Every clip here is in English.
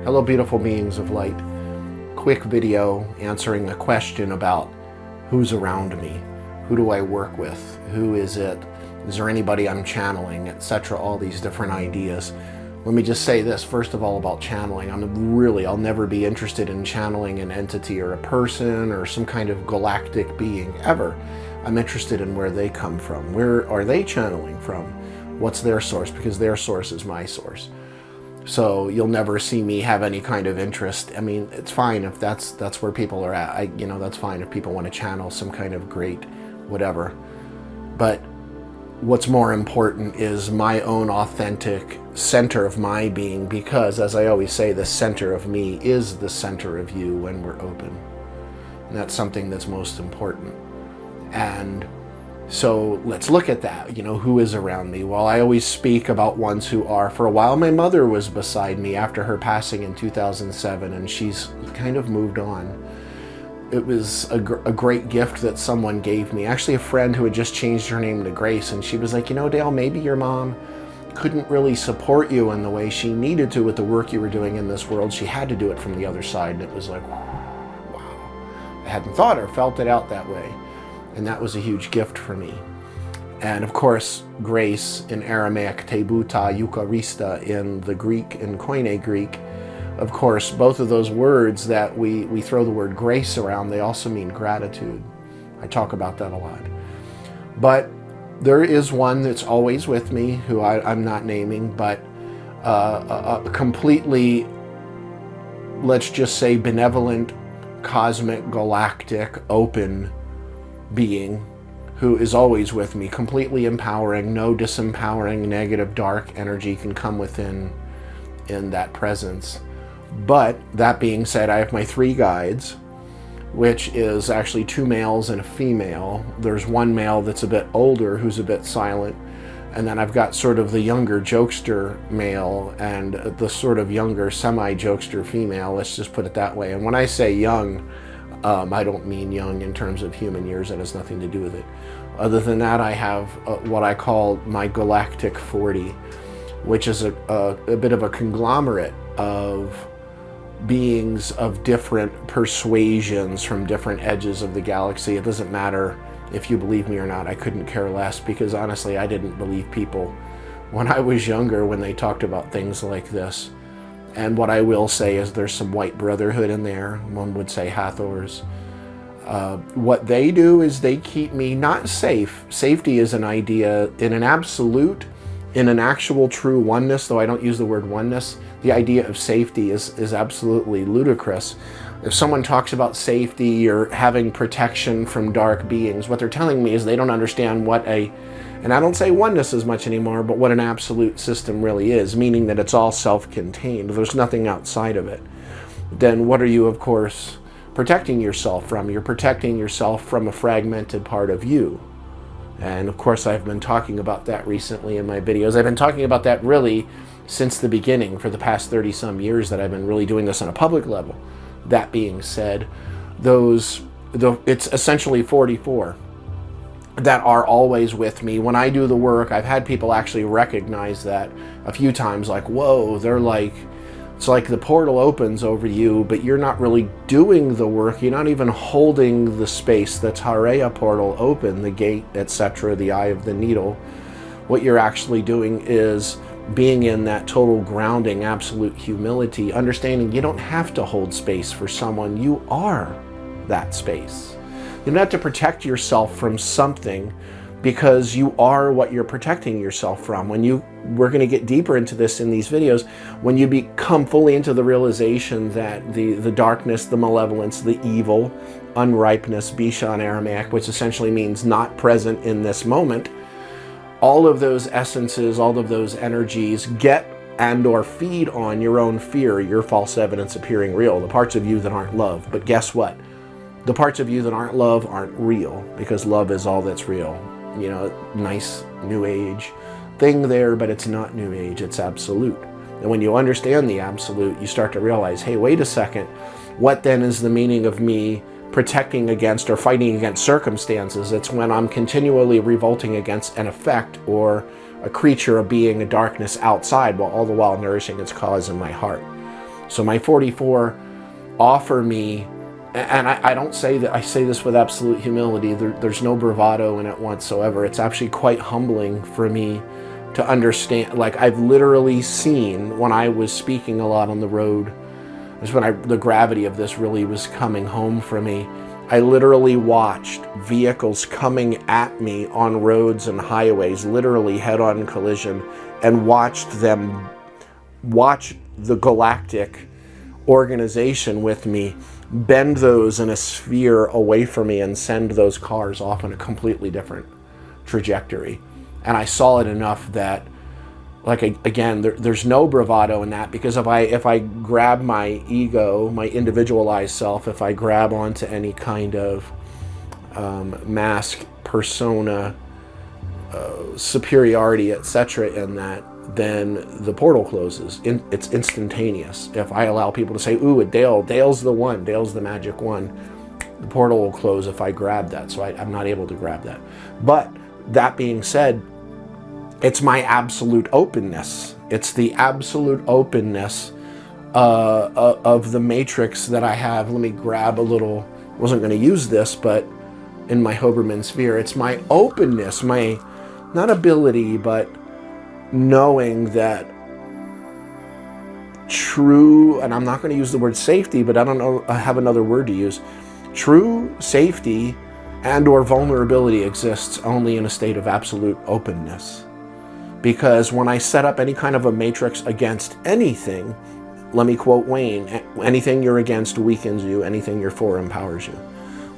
Hello, beautiful beings of light. Quick video answering a question about who's around me, who do I work with, who is it, is there anybody I'm channeling, etc. All these different ideas. Let me just say this, first of all, about channeling. I'll never be interested in channeling an entity or a person or some kind of galactic being, ever. I'm interested in where they come from. Where are they channeling from? What's their source? Because their source is my source. So you'll never see me have any kind of interest. I mean, it's fine if that's where people are at. That's fine if people want to channel some kind of great whatever. But what's more important is my own authentic center of my being, because as I always say, the center of me is the center of you when we're open. And that's something that's most important. And so let's look at that. Who is around me? Well, I always speak about ones who are. For a while, my mother was beside me after her passing in 2007, and she's kind of moved on. It was a great gift that someone gave me. Actually, a friend who had just changed her name to Grace, and she was like, Dale, maybe your mom couldn't really support you in the way she needed to with the work you were doing in this world. She had to do it from the other side. And it was like, wow. I hadn't thought or felt it out that way. And that was a huge gift for me. And of course, grace in Aramaic, tebuta, eucharista in the Greek, in Koine Greek. Of course, both of those words that we throw the word grace around, they also mean gratitude. I talk about that a lot. But there is one that's always with me, who I'm not naming, but a completely, let's just say, benevolent, cosmic, galactic, open being who is always with me, completely empowering. No disempowering, negative, dark energy can come within in that presence. But that being said, I have my 3 guides, which is actually 2 males and a female. There's one male that's a bit older who's a bit silent, and then I've got sort of the younger jokester male and the sort of younger semi-jokester female, let's just put it that way. And when I say young, I don't mean young in terms of human years. That has nothing to do with it. Other than that, I have what I call my Galactic 40, which is a bit of a conglomerate of beings of different persuasions from different edges of the galaxy. It doesn't matter if you believe me or not. I couldn't care less, because honestly, I didn't believe people when I was younger when they talked about things like this. And what I will say is there's some white brotherhood in there. One would say Hathors. What they do is they keep me not safe. Safety is an idea in an absolute, in an actual true oneness, though I don't use the word oneness. The idea of safety is absolutely ludicrous. If someone talks about safety or having protection from dark beings, what they're telling me is they don't understand what and I don't say oneness as much anymore, but what an absolute system really is, meaning that it's all self-contained. There's nothing outside of it. Then what are you, of course, protecting yourself from? You're protecting yourself from a fragmented part of you. And of course, I've been talking about that recently in my videos. I've been talking about that really since the beginning, for the past 30-some years that I've been really doing this on a public level. That being said, it's essentially 44 that are always with me. When I do the work, I've had people actually recognize that a few times, like, whoa, it's like the portal opens over you, but you're not really doing the work. You're not even holding the space, the Tareya portal open, the gate, etc., the eye of the needle. What you're actually doing is being in that total grounding, absolute humility, understanding you don't have to hold space for someone. You are that space. You don't have to protect yourself from something, because you are what you're protecting yourself from. We're going to get deeper into this in these videos, when you become fully into the realization that the darkness, the malevolence, the evil, unripeness, Bisha in Aramaic, which essentially means not present in this moment, all of those essences, all of those energies get and or feed on your own fear, your false evidence appearing real, the parts of you that aren't love. But guess what? The parts of you that aren't love aren't real, because love is all that's real. Nice new age thing there, but it's not new age, it's absolute. And when you understand the absolute, you start to realize, hey, wait a second, what then is the meaning of me protecting against or fighting against circumstances? It's when I'm continually revolting against an effect or a creature, a being, a darkness outside, while all the while nourishing its cause in my heart. So my 44 offer me, and I don't say that, I say this with absolute humility, there's no bravado in it whatsoever. It's actually quite humbling for me to understand. Like, I've literally seen, when I was speaking a lot on the road, is when the gravity of this really was coming home for me. I literally watched vehicles coming at me on roads and highways, literally head-on collision, and watch the Galactic organization with me bend those in a sphere away from me and send those cars off in a completely different trajectory. And I saw it enough that, like, again, there's no bravado in that, because if I grab my ego, my individualized self, if I grab onto any kind of mask, persona, superiority, etc. in that, then the portal closes. It's instantaneous. If I allow people to say, ooh, Dale's the one, Dale's the magic one, the portal will close if I grab that. So I'm not able to grab that. But that being said, it's my absolute openness. It's the absolute openness of the matrix that I have. Let me grab a little, wasn't going to use this, but in my Hoberman sphere, it's my openness, my, not ability, but knowing that true, and I'm not going to use the word safety, but I don't know, I have another word to use. True safety and or vulnerability exists only in a state of absolute openness. Because when I set up any kind of a matrix against anything, let me quote Wayne, anything you're against weakens you, anything you're for empowers you.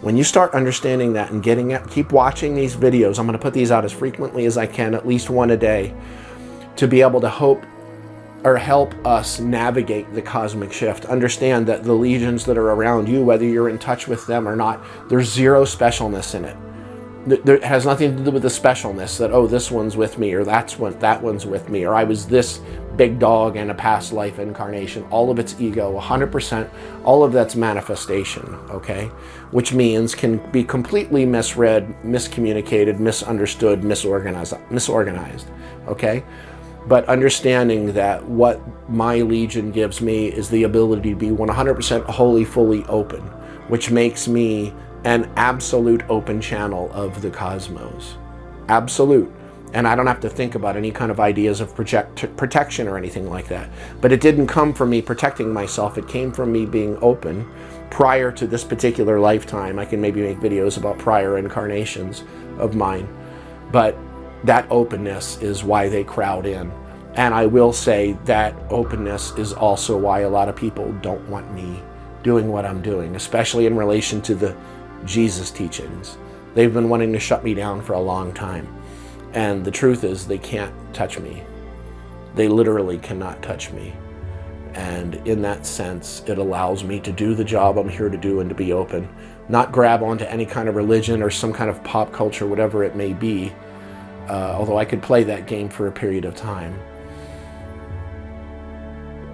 When you start understanding that and getting it, keep watching these videos. I'm going to put these out as frequently as I can, at least one a day, to be able to help us navigate the cosmic shift. Understand that the legions that are around you, whether you're in touch with them or not, there's zero specialness in it. It has nothing to do with the specialness that, oh, this one's with me, or that one's with me, or I was this big dog in a past life incarnation. All of it's ego, 100%. All of that's manifestation, okay? Which means can be completely misread, miscommunicated, misunderstood, misorganized, okay? But understanding that what my Legion gives me is the ability to be 100% wholly, fully open, which makes me an absolute open channel of the cosmos. Absolute. And I don't have to think about any kind of ideas of protection or anything like that. But it didn't come from me protecting myself. It came from me being open prior to this particular lifetime. I can maybe make videos about prior incarnations of mine. But that openness is why they crowd in. And I will say that openness is also why a lot of people don't want me doing what I'm doing, especially in relation to the Jesus teachings. They've been wanting to shut me down for a long time. And the truth is, they can't touch me. They literally cannot touch me. And in that sense, it allows me to do the job I'm here to do and to be open, not grab onto any kind of religion or some kind of pop culture, whatever it may be, although I could play that game for a period of time.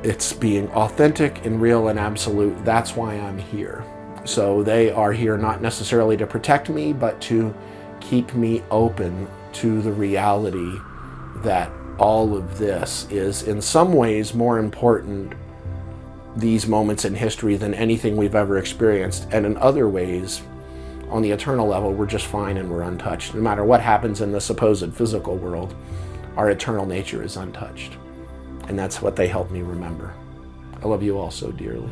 It's being authentic and real and absolute. That's why I'm here. So they are here not necessarily to protect me, but to keep me open to the reality that all of this is in some ways more important, these moments in history, than anything we've ever experienced. And in other ways, on the eternal level, we're just fine and we're untouched. No matter what happens in the supposed physical world, our eternal nature is untouched. And that's what they help me remember. I love you all so dearly.